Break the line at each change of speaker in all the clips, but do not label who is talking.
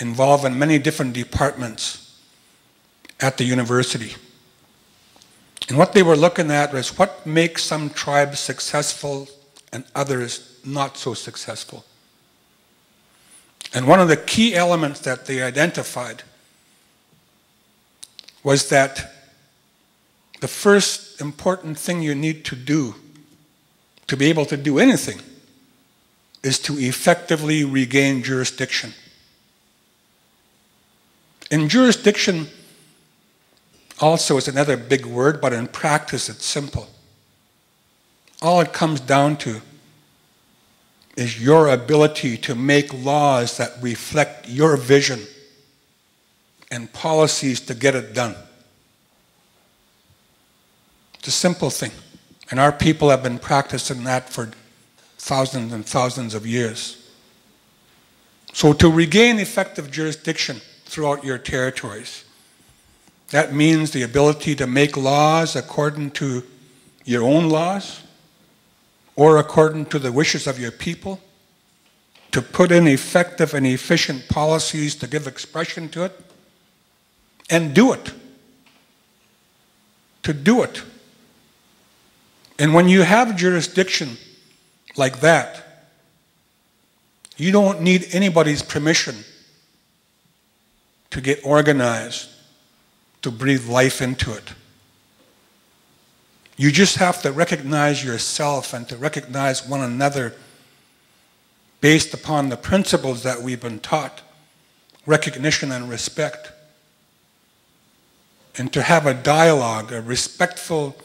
involved in many different departments at the university. And what they were looking at was what makes some tribes successful and others not so successful. And one of the key elements that they identified was that the first important thing you need to do to be able to do anything is to effectively regain jurisdiction. And jurisdiction also is another big word, but in practice it's simple. All it comes down to is your ability to make laws that reflect your vision and policies to get it done. It's a simple thing. And our people have been practicing that for thousands and thousands of years. So to regain effective jurisdiction throughout your territories, that means the ability to make laws according to your own laws or according to the wishes of your people, to put in effective and efficient policies to give expression to it, and do it. To do it. And when you have jurisdiction like that, you don't need anybody's permission to get organized, to breathe life into it. You just have to recognize yourself and to recognize one another based upon the principles that we've been taught, recognition and respect. And to have a dialogue, a respectful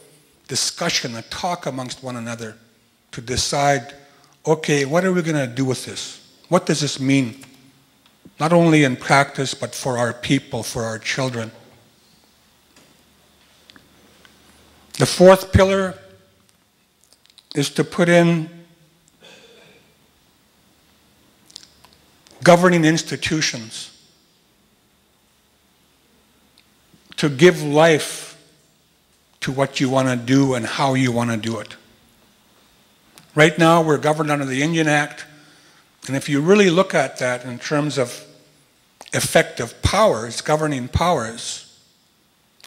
discussion, a talk amongst one another to decide, okay, what are we going to do with this? What does this mean? Not only in practice, but for our people, for our children. The fourth pillar is to put in governing institutions to give life to what you want to do and how you want to do it. Right now we're governed under the Indian Act, and if you really look at that in terms of effective powers, governing powers,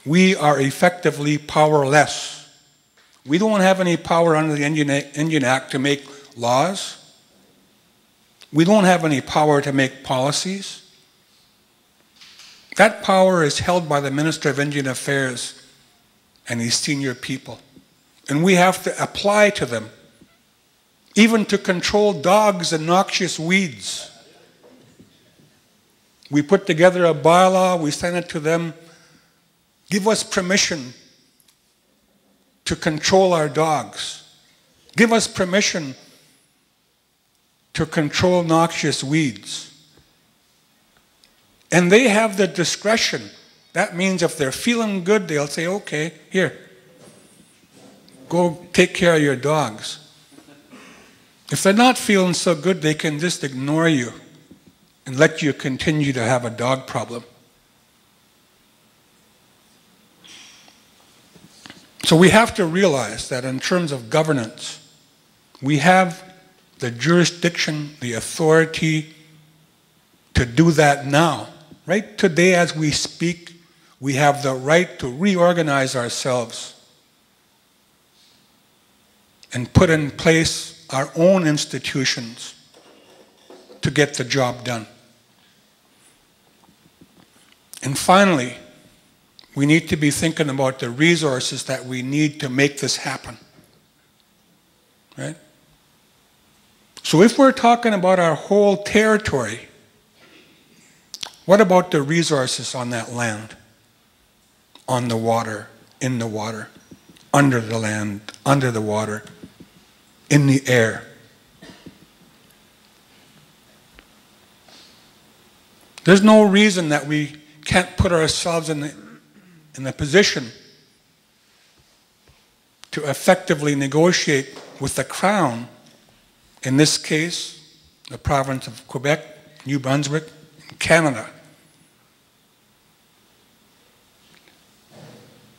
we are effectively powerless. We don't have any power under the Indian Act to make laws. We don't have any power to make policies. That power is held by the Minister of Indian Affairs and his senior people. And we have to apply to them, even to control dogs and noxious weeds. We put together a bylaw, we send it to them. Give us permission to control our dogs. Give us permission to control noxious weeds. And they have the discretion. That means if they're feeling good, they'll say, okay, here, go take care of your dogs. If they're not feeling so good, they can just ignore you and let you continue to have a dog problem. So we have to realize that in terms of governance, we have the jurisdiction, the authority to do that now. Right today as we speak, we have the right to reorganize ourselves and put in place our own institutions to get the job done. And finally, we need to be thinking about the resources that we need to make this happen. Right? So if we're talking about our whole territory, what about the resources on that land? On the water, in the water, under the land, under the water, in the air. There's no reason that we can't put ourselves in a position to effectively negotiate with the Crown, in this case, the province of Quebec, New Brunswick, and Canada,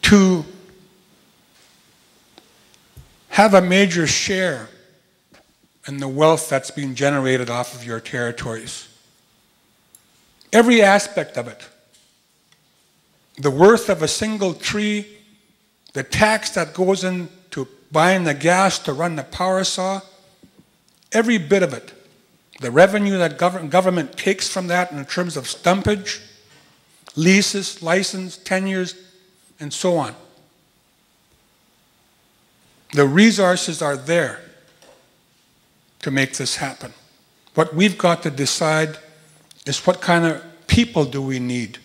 to have a major share in the wealth that's being generated off of your territories. Every aspect of it. The worth of a single tree, the tax that goes into buying the gas to run the power saw, every bit of it. The revenue that government takes from that in terms of stumpage, leases, license, tenures, and so on. The resources are there to make this happen. What we've got to decide is what kind of people do we need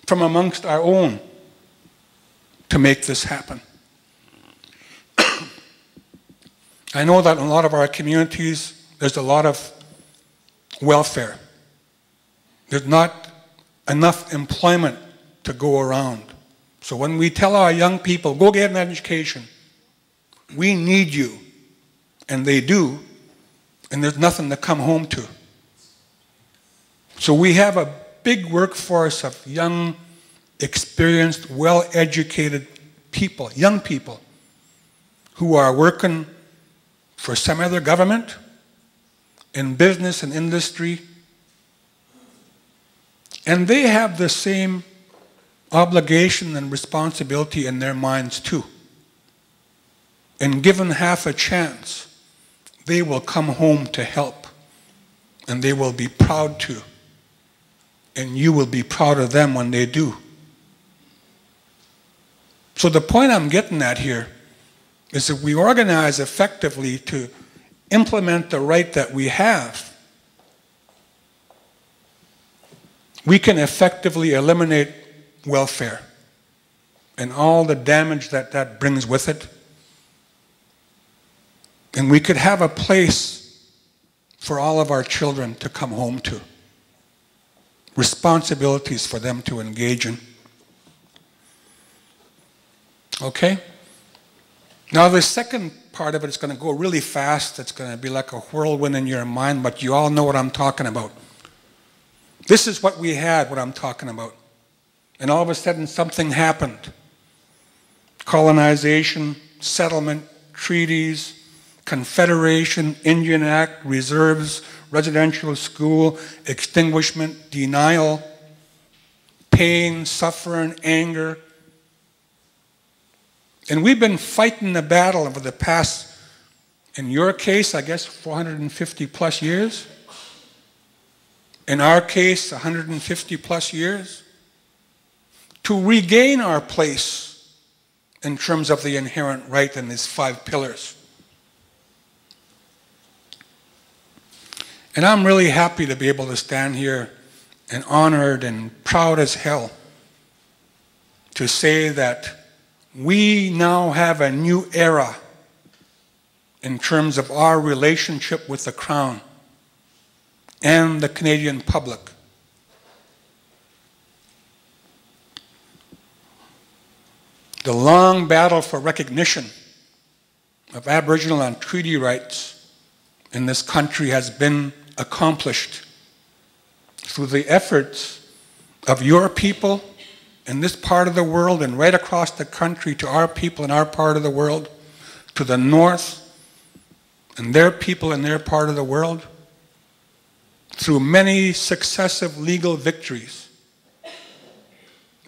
from amongst our own to make this happen. I know that in a lot of our communities, there's a lot of welfare. There's not enough employment to go around. So when we tell our young people, go get an education, we need you, and they do, and there's nothing to come home to. So we have a big workforce of young, experienced, well-educated people, young people, who are working for some other government, in business and industry, and they have the same obligation and responsibility in their minds too. And given half a chance, they will come home to help, and they will be proud to, and you will be proud of them when they do. So the point I'm getting at here is that we organize effectively to implement the right that we have, we can effectively eliminate welfare and all the damage that that brings with it. And we could have a place for all of our children to come home to, responsibilities for them to engage in. Okay? Now the second part of it is going to go really fast. It's going to be like a whirlwind in your mind, but you all know what I'm talking about. This is what we had, what I'm talking about. And all of a sudden something happened. Colonization, settlement, treaties, Confederation, Indian Act, reserves, residential school, extinguishment, denial, pain, suffering, anger. And we've been fighting the battle over the past, in your case, I guess 450 plus years. In our case, 150 plus years. To regain our place in terms of the inherent right in these 5 pillars. And I'm really happy to be able to stand here and honored and proud as hell to say that we now have a new era in terms of our relationship with the Crown and the Canadian public. The long battle for recognition of Aboriginal and treaty rights in this country has been accomplished through the efforts of your people in this part of the world and right across the country to our people in our part of the world, to the north and their people in their part of the world, through many successive legal victories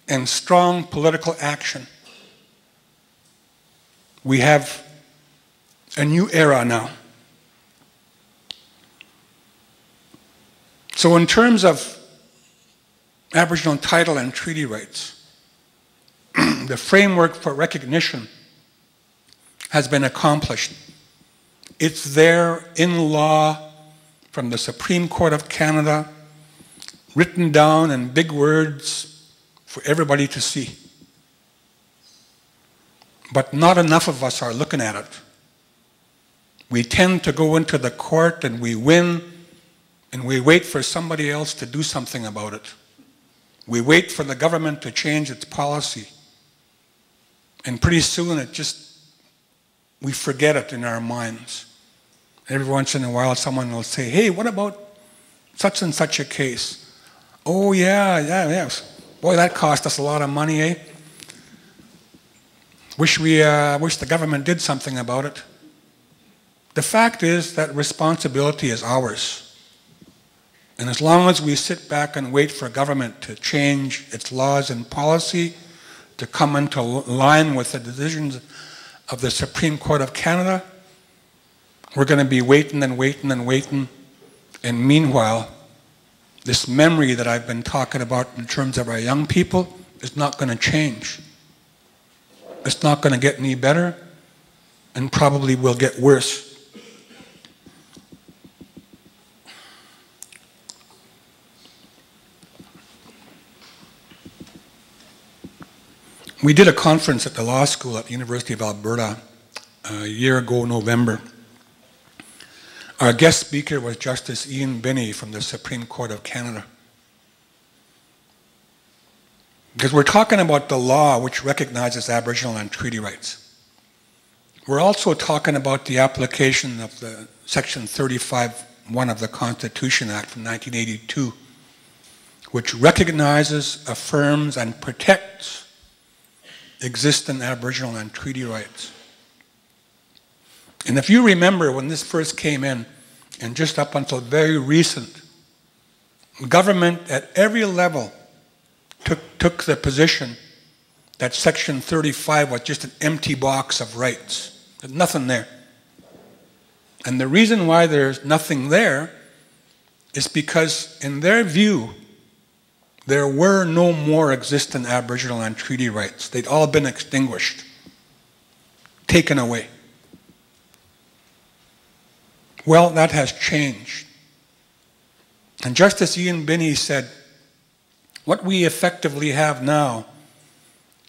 and strong political action. We have a new era now. So in terms of Aboriginal title and treaty rights, the framework for recognition has been accomplished. It's there in law from the Supreme Court of Canada, written down in big words for everybody to see. But not enough of us are looking at it. We tend to go into the court and we win, and we wait for somebody else to do something about it. We wait for the government to change its policy. And pretty soon we forget it in our minds. Every once in a while someone will say, hey, what about such and such a case? Oh yeah. Boy, that cost us a lot of money, eh? Wish the government did something about it. The fact is that responsibility is ours. And as long as we sit back and wait for government to change its laws and policy to come into line with the decisions of the Supreme Court of Canada, we're going to be waiting and waiting and waiting. And meanwhile, this memory that I've been talking about in terms of our young people is not going to change. It's not going to get any better, and probably will get worse. We did a conference at the law school at the University of Alberta a year ago, November. Our guest speaker was Justice Binney from the Supreme Court of Canada. Because we're talking about the law which recognizes Aboriginal and treaty rights. We're also talking about the application of the Section 35(1) of the Constitution Act from 1982, which recognizes, affirms, and protects existing Aboriginal and treaty rights. And if you remember when this first came in, and just up until very recent, government at every level took the position that Section 35 was just an empty box of rights. There's nothing there. And the reason why there's nothing there is because, in their view, there were no more existing Aboriginal and treaty rights. They'd all been extinguished, taken away. Well, that has changed. And Justice Binney said, what we effectively have now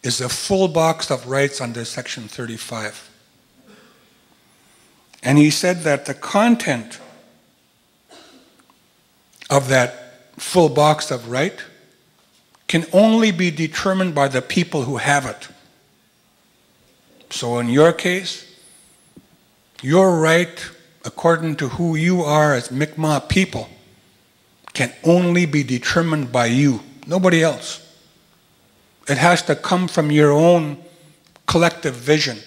is a full box of rights under Section 35. And he said that the content of that full box of right can only be determined by the people who have it. So in your case, your right, according to who you are as Mi'kmaq people, can only be determined by you, nobody else. It has to come from your own collective vision.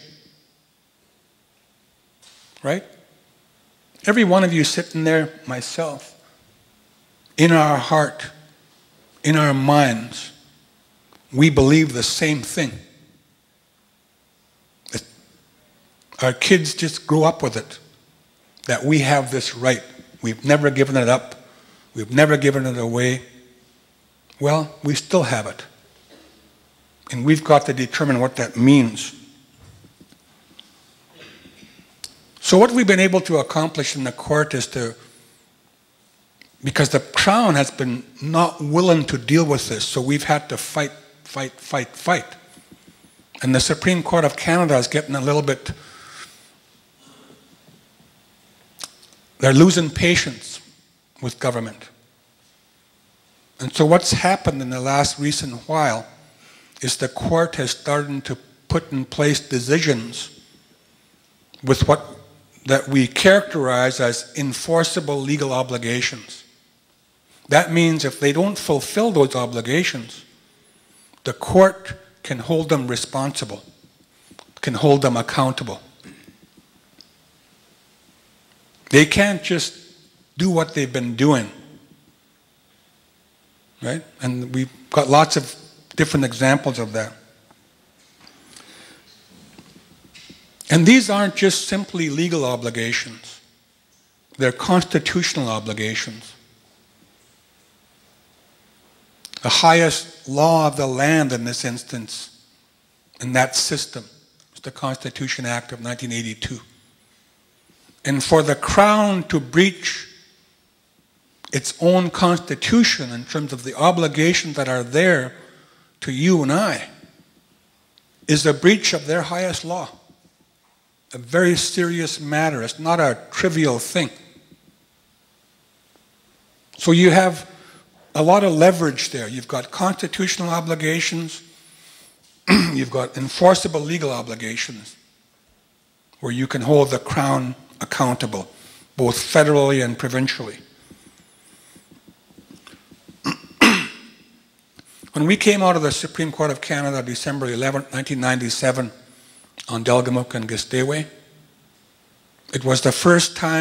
Right? Every one of you sitting there, myself, in our heart, in our minds, we believe the same thing. Our kids just grow up with it, that we have this right. We've never given it up. We've never given it away. Well, we still have it. And we've got to determine what that means. So what we've been able to accomplish in the court is to, because the Crown has been not willing to deal with this, so we've had to fight. And the Supreme Court of Canada is getting a little bit, they're losing patience with government. And so what's happened in the last recent while is the court has started to put in place decisions with what that we characterize as enforceable legal obligations. That means if they don't fulfill those obligations, the court can hold them responsible, can hold them accountable. They can't just do what they've been doing, right? And we've got lots of different examples of that. And these aren't just simply legal obligations. They're constitutional obligations. The highest law of the land in this instance, in that system, is the Constitution Act of 1982. And for the Crown to breach its own constitution in terms of the obligations that are there to you and I is a breach of their highest law. A very serious matter. It's not a trivial thing. So you have a lot of leverage there. You've got constitutional obligations, you've got enforceable legal obligations where you can hold the Crown accountable, both federally and provincially. When we came out of the Supreme Court of Canada December 11, 1997, on Delgamuukw and Gisdewe, it was the first time